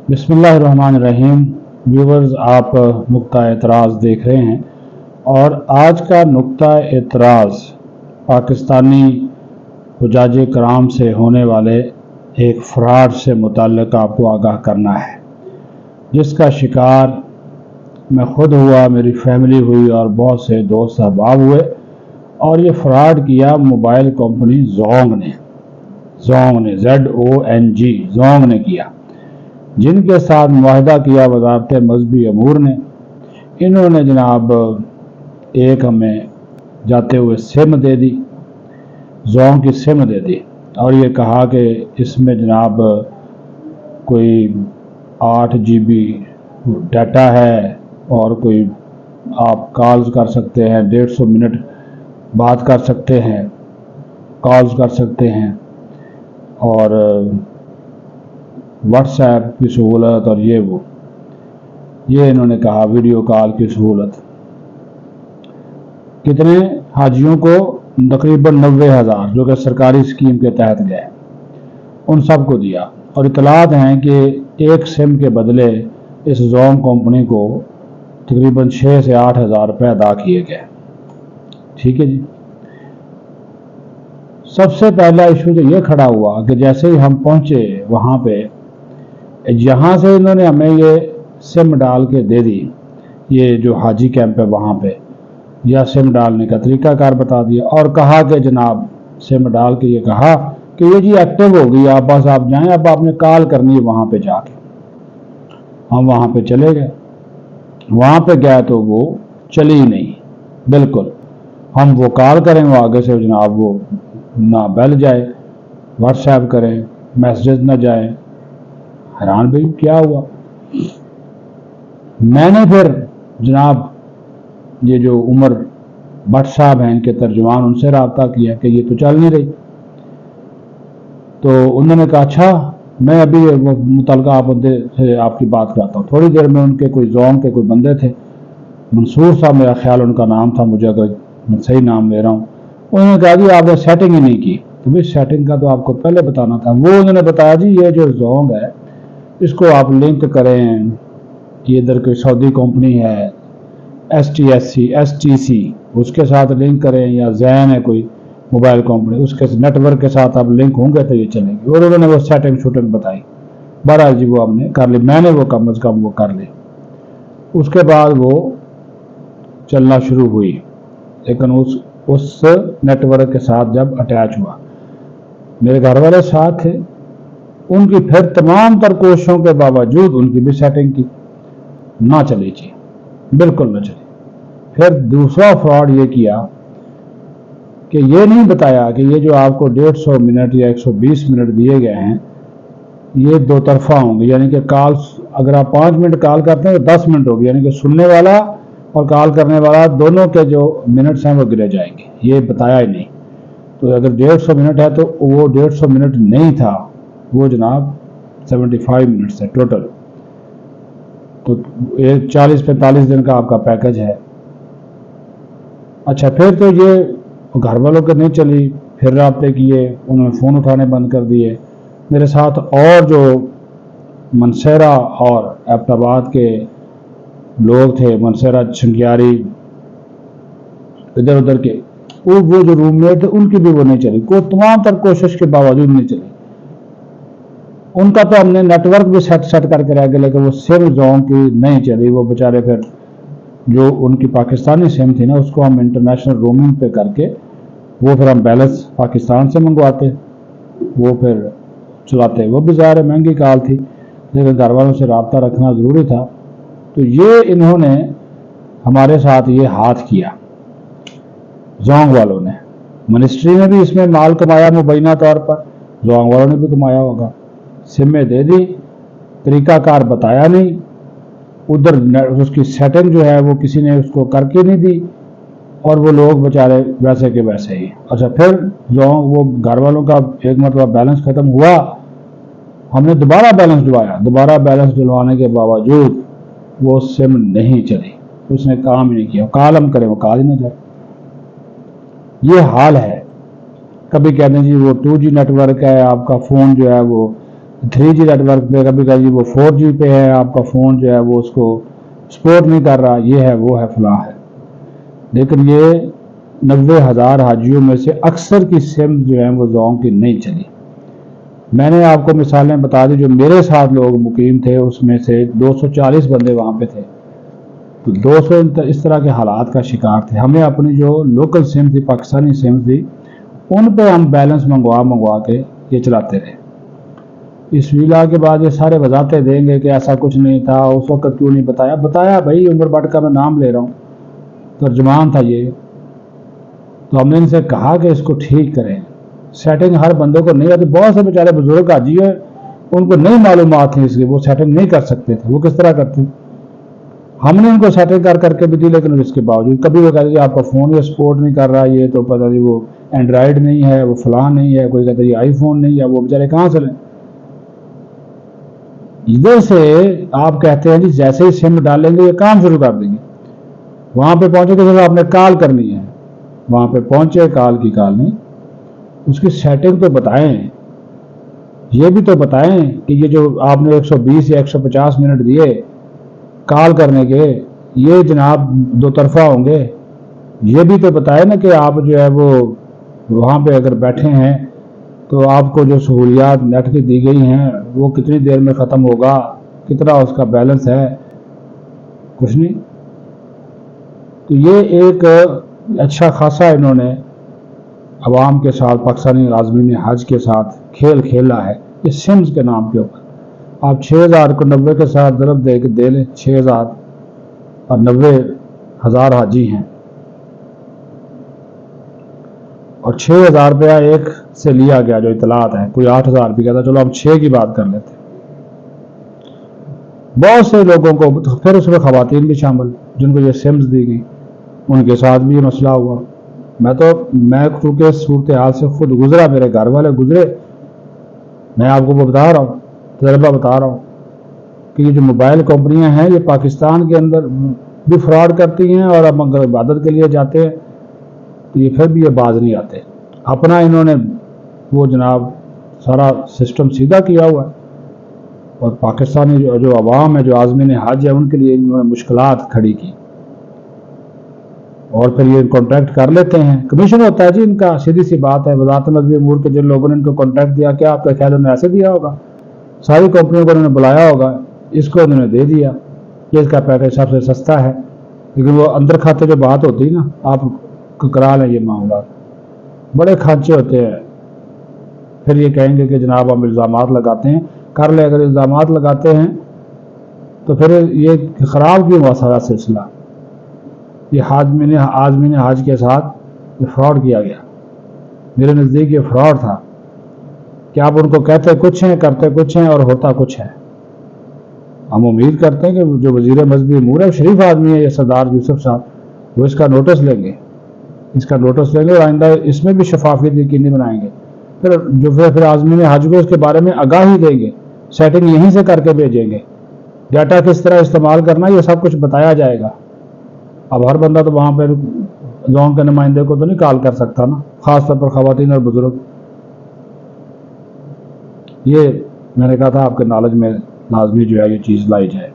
बिस्मिल्लाहिर्रहमानिर्रहीम। व्यूवर्स, आप नुक्ता एतराज़ देख रहे हैं और आज का नुक्ता एतराज़ पाकिस्तानी हुज्जाज कराम से होने वाले एक फ्रॉड से मुताल्लिक आपको आगाह करना है, जिसका शिकार मैं ख़ुद हुआ, मेरी फैमिली हुई और बहुत से दोस्त अहबाब हुए। और ये फ्रॉड किया मोबाइल कंपनी जोंग ने जोंग ने किया, जिनके साथ मुआहदा किया वज़ारत मज़हबी अमूर ने। इन्होंने जनाब एक हमें जाते हुए सिम दे दी, जोंग की सिम दे दी, और ये कहा कि इसमें जनाब कोई 8 GB डाटा है और कोई आप कॉल्स कर सकते हैं, 150 मिनट बात कर सकते हैं, कॉल्स कर सकते हैं, और व्हाट्सएप की सहूलत और ये इन्होंने कहा वीडियो कॉल की सहूलत। कितने हाजियों को? तकरीबन 90,000 जो कि सरकारी स्कीम के तहत गए, उन सब को दिया। और इतलात हैं कि एक सिम के बदले इस जोंग कंपनी को तकरीबन 6 से 8 हज़ार रुपये अदा किए गए। ठीक है जी। सबसे पहला इशू तो ये खड़ा हुआ कि जैसे ही हम पहुंचे वहाँ पे, जहाँ से इन्होंने हमें ये सिम डाल के दे दी, ये जो हाजी कैंप है वहाँ पे, या सिम डालने का तरीकाकार बता दिया और कहा कि जनाब सिम डाल के ये कहा कि ये जी एक्टिव हो गई, आप बस आप जाएं, अब आपने कॉल करनी है वहाँ पे जाके। हम वहाँ पे चले गए, वहाँ पे गए तो वो चली ही नहीं बिल्कुल। हम वो कॉल करें, वो आगे से जनाब वो ना बेल जाए, व्हाट्सएप करें, मैसेज ना जाए। हैरान भाई क्या हुआ। मैंने फिर जनाब ये जो उमर भट्ट साहब हैं, इनके तर्जुमान, उनसे रब्ता किया कि ये तो चल नहीं रही। तो उन्होंने कहा अच्छा मैं अभी मुतलका बंदे से आपकी बात कराता हूँ। थोड़ी देर में उनके कोई जोंग के कोई बंदे थे, मंसूर साहब मेरा ख्याल उनका नाम था, मुझे अगर मैं सही नाम ले रहा हूँ। उन्होंने कहा जी आपने सेटिंग ही नहीं की। तो भाई सेटिंग का तो आपको पहले बताना था। वो उन्होंने बताया जी ये जो जोंग है इसको आप लिंक करें, ये इधर कोई सऊदी कंपनी है STC, उसके साथ लिंक करें, या जैन है कोई मोबाइल कंपनी, उसके नेटवर्क के साथ आप लिंक होंगे तो ये चलेगी। और उन्होंने वो सेटिंग शूटिंग बताई। बहरहाल जी वो हमने कर ली, मैंने वो कम अज़ कम वो कर ली। उसके बाद वो चलना शुरू हुई, लेकिन उस नेटवर्क के साथ जब अटैच हुआ, मेरे घर वाले साथ थे, उनकी फिर तमाम तर कोशिशों के बावजूद उनकी भी सेटिंग की, ना चली जी, बिल्कुल ना चली। फिर दूसरा फ्रॉड ये किया कि ये नहीं बताया कि ये जो आपको 150 मिनट या 120 मिनट दिए गए हैं ये दो तरफा होंगे, यानी कि कॉल्स अगर आप 5 मिनट कॉल करते हैं तो 10 मिनट होगी, यानी कि सुनने वाला और कॉल करने वाला दोनों के जो मिनट्स हैं वो गिरे जाएंगे। ये बताया ही नहीं। तो अगर 150 मिनट है तो वो 150 मिनट नहीं था, वो जनाब 75 मिनट्स है टोटल। तो 40-45 दिन का आपका पैकेज है। अच्छा, फिर तो ये घर वालों के नहीं चली, फिर राब्ते किए, उन्होंने फ़ोन उठाने बंद कर दिए। मेरे साथ और जो मनसेरा और एबटाबाद के लोग थे, मनसेरा छंगियारी इधर उधर के, वो जो रूममेट थे उनकी भी वो नहीं चली, को तमाम तर कोशिश के बावजूद नहीं चली। उनका तो हमने नेटवर्क भी सेट करके रह गए, लेकिन वो सिम जोंग की नहीं चली। वो बेचारे फिर जो उनकी पाकिस्तानी सिम थी ना, उसको हम इंटरनेशनल रोमिंग पे करके वो फिर हम बैलेंस पाकिस्तान से मंगवाते, वो फिर चलाते। वो भी ज़ाहिर महंगी कॉल थी, लेकिन घर वालों से रब्ता रखना ज़रूरी था। तो ये इन्होंने हमारे साथ ये हाथ किया, जोंग वालों ने। मिनिस्ट्री ने भी इसमें माल कमाया मुबैना तौर पर, जोंग वालों ने भी कमाया होगा। सिमें दे दी, तरीकाकार बताया नहीं, उधर उसकी सेटिंग जो है वो किसी ने उसको करके नहीं दी, और वो लोग बेचारे वैसे के वैसे ही। अच्छा, फिर जो वो घर वालों का एक मतलब बैलेंस ख़त्म हुआ, हमने दोबारा बैलेंस डलवाया। दोबारा बैलेंस डलवाने के बावजूद वो सिम नहीं चली, उसने काम ही नहीं किया। कॉल हम करें वो कॉल ही ना जाए। ये हाल है। कभी कहते हैं जी वो 2G नेटवर्क है, आपका फ़ोन जो है वो 3G नेटवर्क पे, कभी कभी वो 4G पे है, आपका फ़ोन जो है वो उसको सपोर्ट नहीं कर रहा, ये है वो है फलां है। लेकिन ये 90,000 हाजियों में से अक्सर की सिम जो है वो जोंग की नहीं चली। मैंने आपको मिसालें बता दी, जो मेरे साथ लोग मुकीम थे उसमें से 240 बंदे वहाँ पे थे, तो 200 इस तरह के हालात का शिकार थे। हमें अपनी जो लोकल सिम थी, पाकिस्तानी सिम थी, उन पे हम बैलेंस मंगवा के ये चलाते रहे। इस विला के बाद ये सारे वजाते देंगे कि ऐसा कुछ नहीं था, उस वक्त क्यों नहीं बताया। बताया भाई, उमर भट्ट का मैं नाम ले रहा हूँ, तर्जुमान था ये। तो हमने इनसे कहा कि इसको ठीक करें। सेटिंग हर बंदे को नहीं आती, बहुत से बेचारे बुजुर्ग हाजी है, उनको नहीं मालूमात थी इसकी, वो सेटिंग नहीं कर सकते थे। वो किस तरह करते, हमने उनको सेटिंग कर करके भी दी, लेकिन इसके बावजूद कभी वो कहते आपका फ़ोन ये सपोर्ट नहीं कर रहा, ये तो पता नहीं वो एंड्रॉयड नहीं है, वो फलां नहीं है, कोई कहता है आईफोन नहीं है। वो बेचारे कहाँ से लें? इधर से आप कहते हैं जी जैसे ही सिम डालेंगे ये काम शुरू कर देंगे। वहां पे पहुंचे तो आपने कॉल करनी है, वहां पे पहुंचे, कॉल की कॉल नहीं, उसकी सेटिंग तो बताएं। ये भी तो बताएं कि ये जो आपने 120 या 150 मिनट दिए कॉल करने के, ये जनाब दो तरफा होंगे। ये भी तो बताएं ना कि आप जो है वो वहां पे अगर बैठे हैं तो आपको जो सहूलियात नेट की दी गई हैं वो कितनी देर में ख़त्म होगा, कितना उसका बैलेंस है, कुछ नहीं। तो ये एक अच्छा खासा इन्होंने अवाम के साथ, पाकिस्तानी आज़मीन हज के साथ खेल खेला है इस सिम्स के नाम के ऊपर। आप 6,000 को 90 के साथ ज़रब दे के दे लें, 6,000 और 90,000 हाजी हैं, और 6,000 रुपया एक से लिया गया जो इतलात है, कोई 8,000 भी कहता, चलो हम 6 की बात कर लेते। बहुत से लोगों को, तो फिर उसमें खवातीन भी शामिल जिनको ये सिम्स दी गई, उनके साथ भी ये मसला हुआ। मैं चूँकि सूरत हाल से खुद गुजरा, मेरे घर वाले गुजरे, मैं आपको बता रहा हूँ, तजर्बा बता रहा हूँ कि ये जो मोबाइल कंपनियां हैं ये पाकिस्तान के अंदर भी फ्रॉड करती हैं, और अब अगर इबादत के लिए जाते हैं तो ये फिर भी ये बाज नहीं आते। अपना इन्होंने वो जनाब सारा सिस्टम सीधा किया हुआ है, और पाकिस्तानी जो अवाम है, जो आज़मीन हज है, उनके लिए इन्होंने मुश्किलात खड़ी की, और फिर ये कॉन्ट्रैक्ट कर लेते हैं। कमीशन होता है जी इनका, सीधी सी बात है। वज़ारत मज़हबी अमूर के जिन लोगों ने इनको कॉन्ट्रैक्ट दिया, क्या आपका ख्याल उन्होंने ऐसे दिया होगा? सारी कंपनियों को उन्होंने बुलाया होगा, इसको उन्होंने दे दिया कि इसका पैकेज सबसे सस्ता है। लेकिन वो अंदर खाते जो बात होती है ना, आप करा लें ये मामला, बड़े खांचे होते हैं। फिर ये कहेंगे कि जनाब हम इल्ज़ामात लगाते हैं, कर ले। अगर इल्ज़ामात लगाते हैं तो फिर ये ख़राब क्यों हुआ सारा सिलसिला? ये आज़मीन हज के साथ ये फ्रॉड किया गया। मेरे नज़दीक ये फ्रॉड था कि आप उनको कहते कुछ हैं, करते कुछ हैं, और होता कुछ है। हम उम्मीद करते हैं कि जो वज़ीर मज़हबी अमूर है, शरीफ आदमी है, ये सरदार यूसुफ साहब, वो इसका नोटिस लेंगे, और आइंदा इसमें भी शफाफियत यकीनी बनाएंगे। फिर आज़मीन हज को इसके बारे में आगाही देंगे, सेटिंग यहीं से करके भेजेंगे, डाटा किस तरह इस्तेमाल करना ये सब कुछ बताया जाएगा। अब हर बंदा तो वहाँ पर जोन के नुमाइंदे को तो नहीं कॉल कर सकता ना, ख़ासतौर पर ख़वातीन और बुजुर्ग। ये मैंने कहा था आपके नॉलेज में लाजमी जो है ये चीज़ लाई जाए।